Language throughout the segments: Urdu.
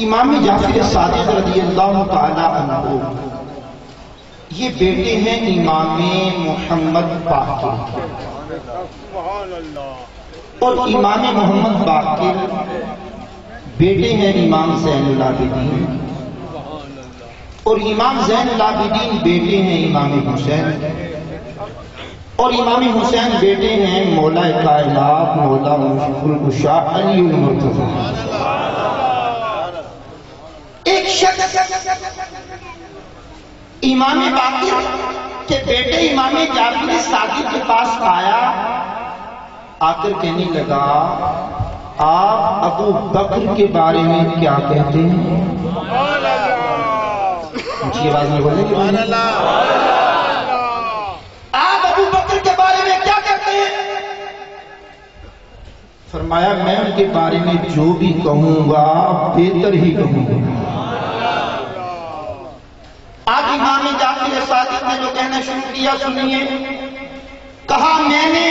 امام جعفر صادق رضی اللہ تعالی عنہ یہ بیٹے ہیں امام محمد باقر، اور امام محمد باقر بیٹے ہیں امام زین العابدین، اور امام زین العابدین بیٹے ہیں امام حسین، اور امام حسین بیٹے ہیں مولا کائنات مولا مشکل الکشا علی المرتضی۔ ایک شخص امام باقر کے بیٹے امام جعفر صادق کے پاس آیا، آ کر کہنے لگا آپ ابو بکر کے بارے میں کیا کہتے ہیں؟ اونچی آواز میں بولیں گے آپ ابو بکر کے بارے میں کیا کہتے ہیں؟ فرمایا میں ان کے بارے میں جو بھی کہوں گا بہتر ہی کہوں گا۔ آج امام جعفر صادق نے جو کہنا شروع کیا سنیے، کہا میں نے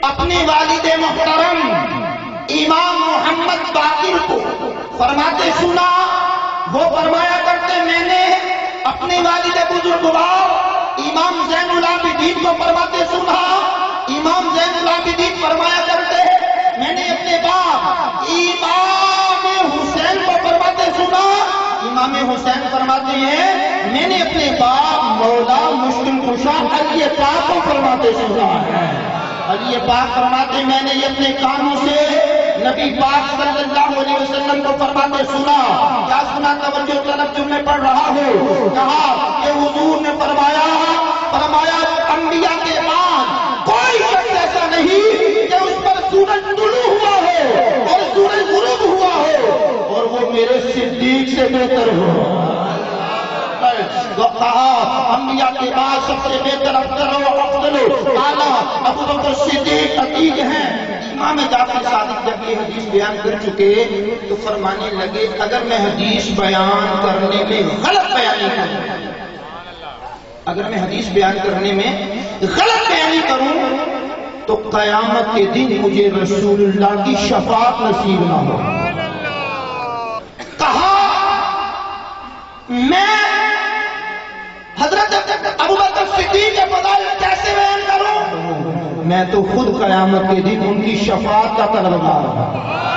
اپنے والد محترم امام محمد باقر کو فرماتے سنا، وہ فرمایا کرتے میں نے اپنے والد بزرگوار امام زین العابدین کو فرماتے سنا، امام زین العابدین فرمایا کرتے میں نے اپنے باپ امام حسین کو فرماتے سنا، امام حسین فرماتے ہیں میں نے اپنے باپ مولا مشکل کشا علی پاک کو فرماتے سنا ہے۔ علی پاک فرماتے میں نے یہ اپنے کانوں سے نبی پاک صلی اللہ علیہ وسلم کو فرماتے سنا۔ کیا سنا؟ توجہ طلب جو میں پڑھ رہا ہوں، کہا کہ حضور نے فرمایا انبیاء کے بعد کوئی شخص ایسا نہیں کہ اس پر سورج طلوع ہوا ہو اور سورج غروب ہوا ہو اور وہ میرے صدیق سے بہتر ہو۔ کہا انبیاء کے بعد سب سے بہتر افضل اعلیٰ ابو بکر صدیق عتیق ہیں۔ امام جعفر صادق جب یہ حدیث بیان کر چکے تو فرمانے لگے اگر میں حدیث بیان کرنے میں غلط بیانی کروں، اگر میں حدیث بیان کرنے میں غلط بیانی کروں تو قیامت کے دن مجھے رسول اللہ کی شفاعت نصیب نہ ہو۔ کہا میں حضرت ابو بکر صدیق کے فضائل کیسے بیان کروں؟ میں تو خود قیامت کے دن ان کی شفاعت کا طلبگار ہوں۔